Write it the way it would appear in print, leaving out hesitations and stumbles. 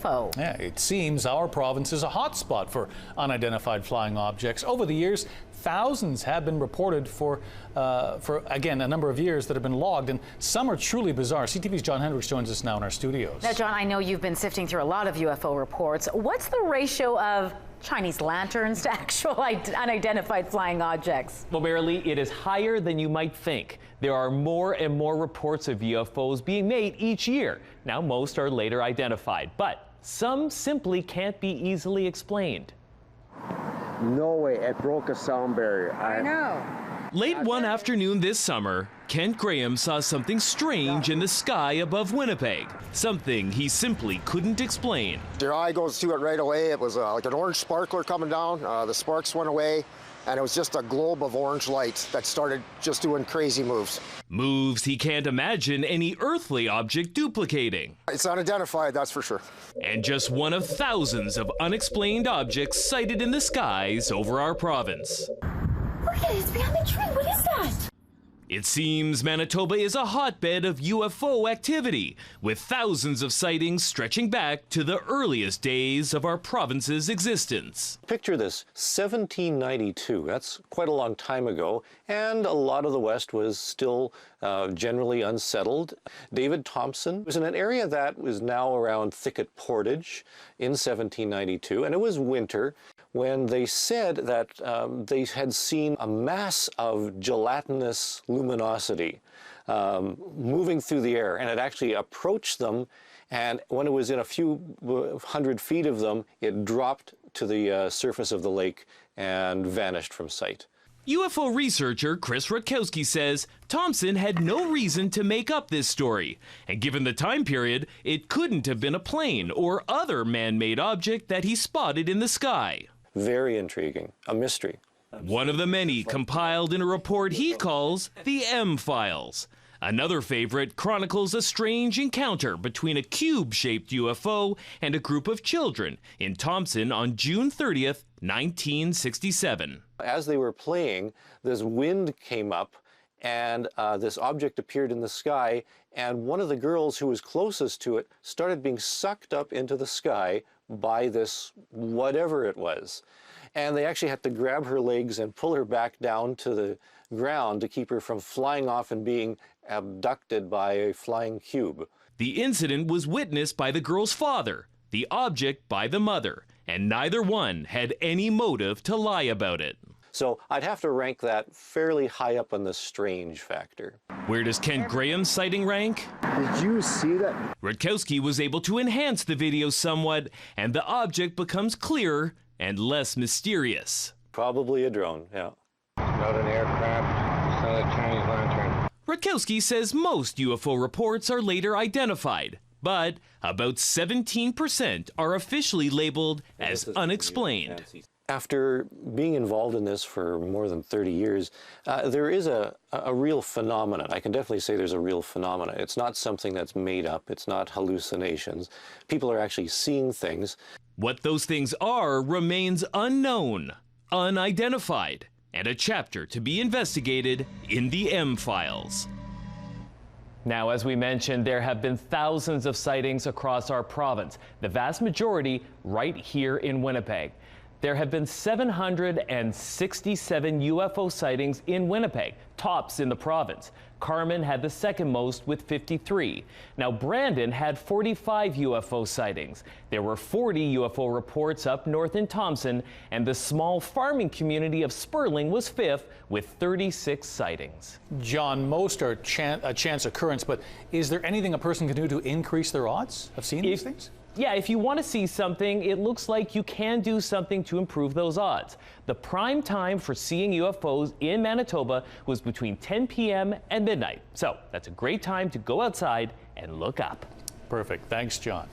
UFO. Yeah, it seems our province is a hotspot for unidentified flying objects. Over the years, thousands have been reported for again, a number of years that have been logged, and some are truly bizarre. CTV's John Hendricks joins us now in our studios. Now, John, I know you've been sifting through a lot of UFO reports. What's the ratio of Chinese lanterns to actual unidentified flying objects? Well, Marilee, it is higher than you might think. There are more and more reports of UFOs being made each year. Now, most are later identified, but some simply can't be easily explained. No way, it broke a sound barrier. I know. Late one afternoon this summer, Kent Graham saw something strange in the sky above Winnipeg. Something he simply couldn't explain. Your eye goes to it right away. It was like an orange sparkler coming down. The sparks went away, and it was just a globe of orange light that started just doing crazy moves. Moves he can't imagine any earthly object duplicating. It's unidentified, that's for sure. And just one of thousands of unexplained objects sighted in the skies over our province. Look at it, it's behind the tree. What is that? It seems Manitoba is a hotbed of UFO activity, with thousands of sightings stretching back to the earliest days of our province's existence. Picture this, 1792, that's quite a long time ago, and a lot of the West was still generally unsettled. David Thompson was in an area that was now around Thicket Portage in 1792, and it was winter, when they said that they had seen a mass of gelatinous luminosity moving through the air, and it actually approached them, and when it was in a few hundred feet of them, it dropped to the surface of the lake and vanished from sight. UFO researcher Chris Rutkowski says Thompson had no reason to make up this story, and given the time period, it couldn't have been a plane or other man-made object that he spotted in the sky. Very intriguing, a mystery. One of the many compiled in a report he calls the M-Files. Another favorite chronicles a strange encounter between a cube-shaped UFO and a group of children in Thompson on June 30th, 1967. As they were playing, this wind came up and this object appeared in the sky, and one of the girls who was closest to it started being sucked up into the sky by this whatever it was. And they actually had to grab her legs and pull her back down to the ground to keep her from flying off and being abducted by a flying cube. The incident was witnessed by the girl's father, the object by the mother, and neither one had any motive to lie about it. So I'd have to rank that fairly high up on the strange factor. Where does Kent Graham's sighting rank? Did you see that? Rutkowski was able to enhance the video somewhat, and the object becomes clearer and less mysterious. Probably a drone, yeah. Not an aircraft, it's not a Chinese lantern. Rutkowski says most UFO reports are later identified, but about 17% are officially labeled as unexplained. After being involved in this for more than 30 years, there is a real phenomenon. I can definitely say there's a real phenomenon. It's not something that's made up. It's not hallucinations. People are actually seeing things. What those things are remains unknown, unidentified, and a chapter to be investigated in the M-Files. Now, as we mentioned, there have been thousands of sightings across our province, the vast majority right here in Winnipeg. There have been 767 UFO sightings in Winnipeg, tops in the province. Carman had the second most with 53. Now, Brandon had 45 UFO sightings. There were 40 UFO reports up north in Thompson, and the small farming community of Sperling was fifth with 36 sightings. John, most are a chance occurrence, but is there anything a person can do to increase their odds of seeing these things? Yeah, if you want to see something, it looks like you can do something to improve those odds. The prime time for seeing UFOs in Manitoba was between 10 p.m. and midnight. So that's a great time to go outside and look up. Perfect. Thanks, John.